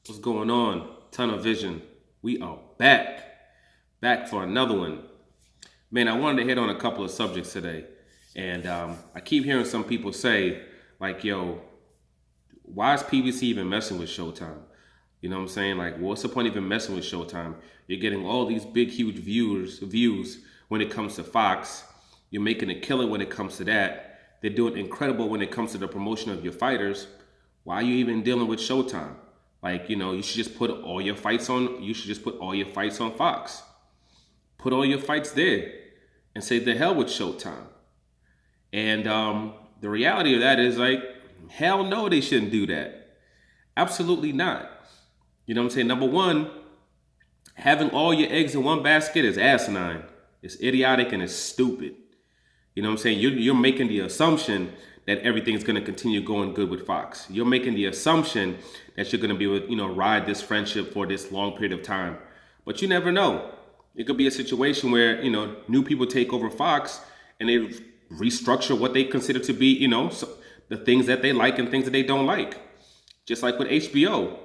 What's going on? Tunnel Vision. We are back for another one. Man, I wanted to hit on a couple of subjects today. And I keep hearing some people say, like, yo, why is PBC even messing with Showtime? You know what I'm saying? Like, what's the point of even messing with Showtime? You're getting all these big, huge views when it comes to Fox. You're making a killing when it comes to that. They're doing incredible when it comes to the promotion of your fighters. Why are you even dealing with Showtime? Like, you should just put all your fights on. You should just put all your fights on Fox. Put all your fights there, and say the hell with Showtime. And the reality of that is like, hell no, they shouldn't do that. Absolutely not. You know what I'm saying? Number one, having all your eggs in one basket is asinine. It's idiotic and it's stupid. You know what I'm saying? You're making the assumption that everything's going to continue going good with Fox. You're making the assumption that you're going to be able to, ride this friendship for this long period of time. But you never know. It could be a situation where, new people take over Fox and they restructure what they consider to be, the things that they like and things that they don't like. Just like with HBO.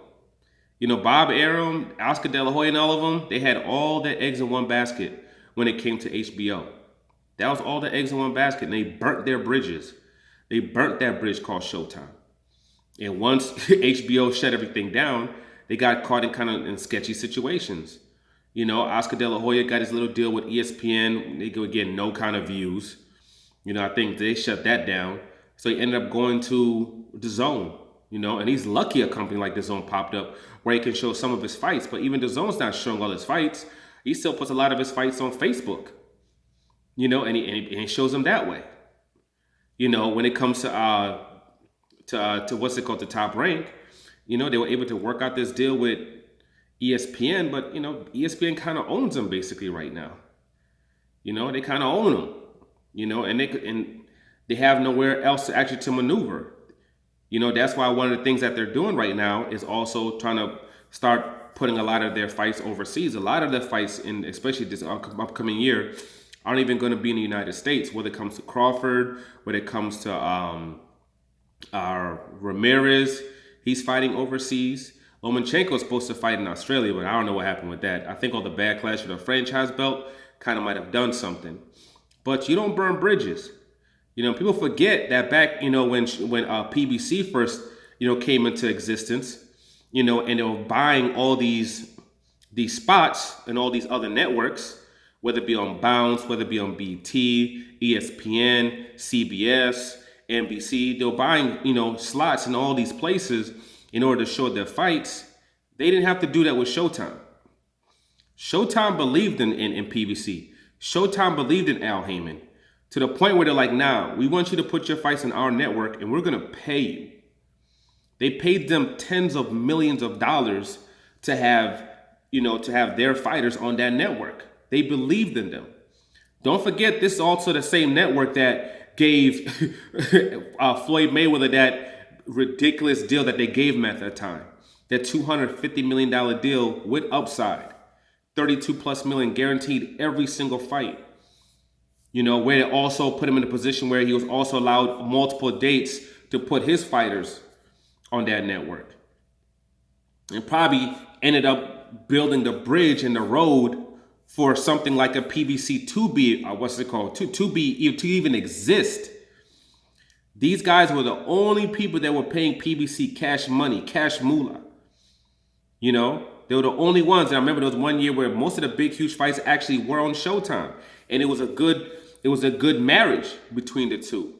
Bob Arum, Oscar De La Hoya, and all of them, they had all their eggs in one basket when it came to HBO. That was all the eggs in one basket, and they burnt their bridges. They burnt that bridge called Showtime. And once HBO shut everything down, they got caught in sketchy situations. Oscar De La Hoya got his little deal with ESPN. They could get no kind of views. I think they shut that down. So he ended up going to the Zone. And he's lucky a company like the Zone popped up where he can show some of his fights. But even the Zone's not showing all his fights. He still puts a lot of his fights on Facebook. And he shows them that way. When it comes to what's it called, the Top Rank, they were able to work out this deal with ESPN, but ESPN kind of owns them basically right now. They kind of own them. And they have nowhere else to actually to maneuver. That's why one of the things that they're doing right now is also trying to start putting a lot of their fights overseas. A lot of their fights, especially this upcoming year, aren't even going to be in the United States. Whether it comes to Crawford, whether it comes to Ramirez, he's fighting overseas. Lomachenko is supposed to fight in Australia, but I don't know what happened with that. I think all the backlash for the franchise belt kind of might have done something. But you don't burn bridges. People forget that back, when PBC first, came into existence, and they were buying all these spots and all these other networks, whether it be on Bounce, whether it be on BT, ESPN, CBS, NBC. They were buying, slots in all these places in order to show their fights. They didn't have to do that with Showtime. Showtime believed in PBC. Showtime believed in Al Heyman to the point where they're like, nah, we want you to put your fights on our network and we're going to pay you. They paid them tens of millions of dollars to have their fighters on that network. They believed in them. Don't forget, this is also the same network that gave Floyd Mayweather that ridiculous deal that they gave him at that time. That $250 million deal with upside. 32 plus million guaranteed every single fight. Where it also put him in a position where he was also allowed multiple dates to put his fighters on that network. And probably ended up building the bridge and the road for something like a PBC to be, to even exist. These guys were the only people that were paying PBC cash money, cash moolah. They were the only ones. And I remember there was one year where most of the big, huge fights actually were on Showtime. And it was a good marriage between the two.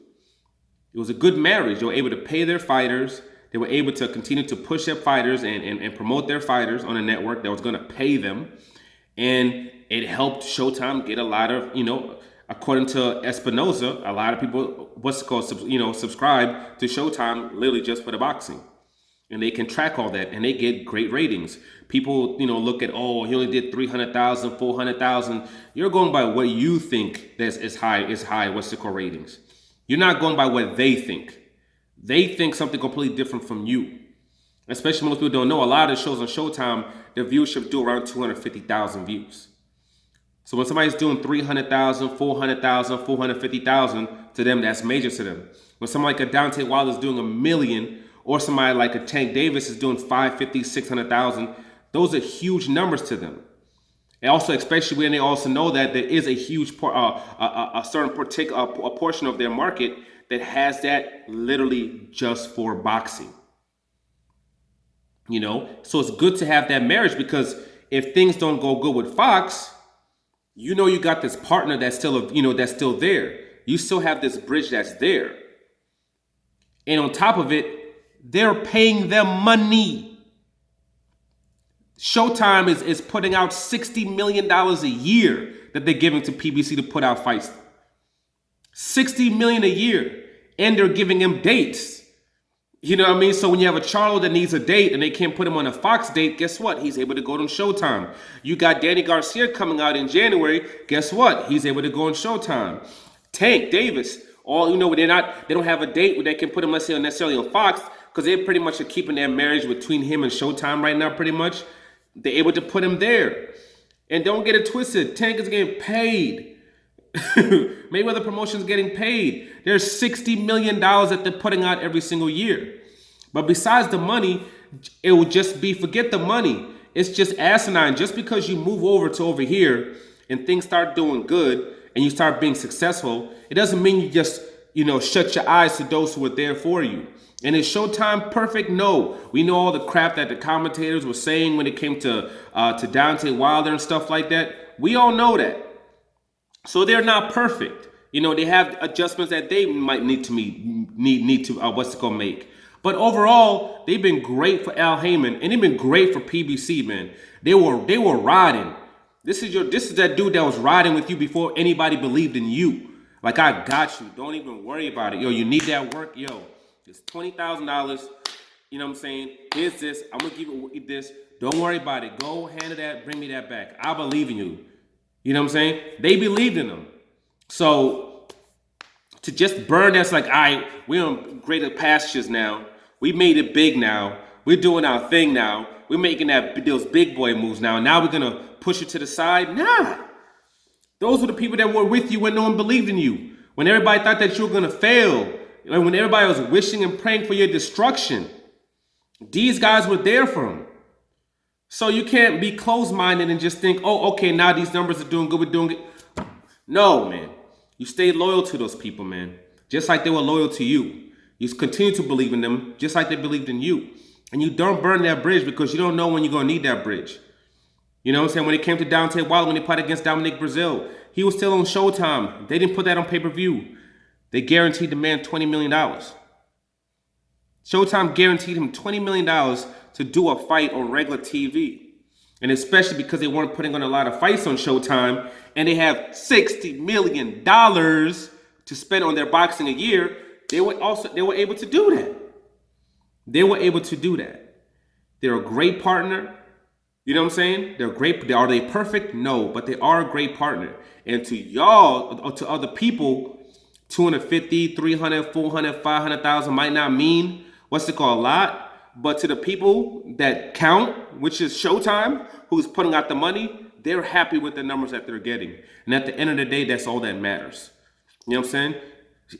It was a good marriage. They were able to pay their fighters. They were able to continue to push their fighters and promote their fighters on a network that was going to pay them. And it helped Showtime get a lot of, according to Espinoza, a lot of people, subscribe to Showtime literally just for the boxing. And they can track all that and they get great ratings. People, look at, he only did 300,000, 400,000. You're going by what you think is high ratings. You're not going by what they think. They think something completely different from you. Especially most people don't know, a lot of the shows on Showtime, the viewership do around 250,000 views. So when somebody's doing 300,000, 400,000, 450,000, to them, that's major to them. When somebody like a Deontay Wilder's doing 1 million or somebody like a Tank Davis is doing 550, 600,000. Those are huge numbers to them. And also, especially when they also know that there is a huge a certain particular a portion of their market that has that literally just for boxing. You know, so it's good to have that marriage, because if things don't go good with Fox, you know you got this partner that's still that's still there. You still have this bridge that's there, and on top of it, they're paying them money. Showtime is putting out $60 million a year that they're giving to PBC to put out fights. $60 million a year. And they're giving him dates. You know what I mean? So when you have a Charlo that needs a date and they can't put him on a Fox date, guess what? He's able to go to Showtime. You got Danny Garcia coming out in January. Guess what? He's able to go on Showtime. Tank Davis. They don't have a date where they can put him, let's say, necessarily on Fox, because they pretty much are keeping their marriage between him and Showtime right now, pretty much. They're able to put him there. And don't get it twisted. Tank is getting paid. Mayweather Promotions getting paid. There's $60 million that they're putting out every single year. But besides the money, it would just be, forget the money. It's just asinine. Just because you move over here and things start doing good and you start being successful, it doesn't mean you just, shut your eyes to those who are there for you. And is Showtime perfect? No. We know all the crap that the commentators were saying when it came to Deontay Wilder and stuff like that. We all know that. So they're not perfect. They have adjustments that they might need to make. But overall, they've been great for Al Heyman, and they've been great for PBC, man. They were riding. This is that dude that was riding with you before anybody believed in you. Like, I got you. Don't even worry about it. Yo, you need that work? Yo, it's $20,000. You know what I'm saying? Here's this. I'm going to give you this. Don't worry about it. Go handle that. Bring me that back. I believe in you. You know what I'm saying? They believed in them. So to just burn, that's like, all right, we're on greater pastures now. We made it big now. We're doing our thing now. We're making those big boy moves now. Now we're going to push it to the side. Nah. Those were the people that were with you when no one believed in you. When everybody thought that you were going to fail. And when everybody was wishing and praying for your destruction. These guys were there for them. So you can't be closed-minded and just think, oh, okay, now these numbers are doing good, we're doing it. No, man. You stay loyal to those people, man. Just like they were loyal to you. You continue to believe in them, just like they believed in you. And you don't burn that bridge, because you don't know when you're going to need that bridge. You know what I'm saying? When it came to Deontay Wilder, when he fought against Dominic Breazeale, he was still on Showtime. They didn't put that on pay-per-view. They guaranteed the man $20 million. Showtime guaranteed him $20 million to do a fight on regular TV. And especially because they weren't putting on a lot of fights on Showtime, and they have $60 million to spend on their boxing a year, they were able to do that. They were able to do that. They're a great partner. You know what I'm saying? They're great. Are they perfect? No, but they are a great partner. And to y'all, or to other people, 250, 300, 400, 500,000 might not mean a lot. But to the people that count, which is Showtime, who's putting out the money, they're happy with the numbers that they're getting. And at the end of the day, that's all that matters. You know what I'm saying?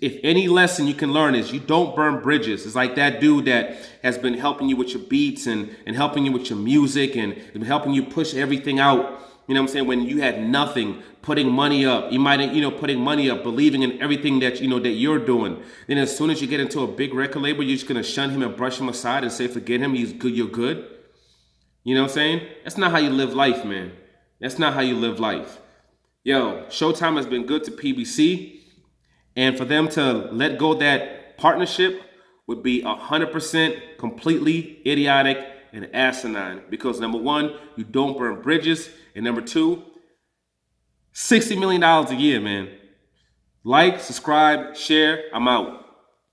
If any lesson you can learn is you don't burn bridges. It's like that dude that has been helping you with your beats and helping you with your music and helping you push everything out. You know what I'm saying? When you had nothing, putting money up. You might, putting money up, believing in everything that, that you're doing. Then as soon as you get into a big record label, you're just going to shun him and brush him aside and say, forget him. He's good. You're good. You know what I'm saying? That's not how you live life, man. That's not how you live life. Yo, Showtime has been good to PBC. And for them to let go that partnership would be 100% completely idiotic and asinine. Because number one, you don't burn bridges. And number two, $60 million a year, man. Like, subscribe, share. I'm out.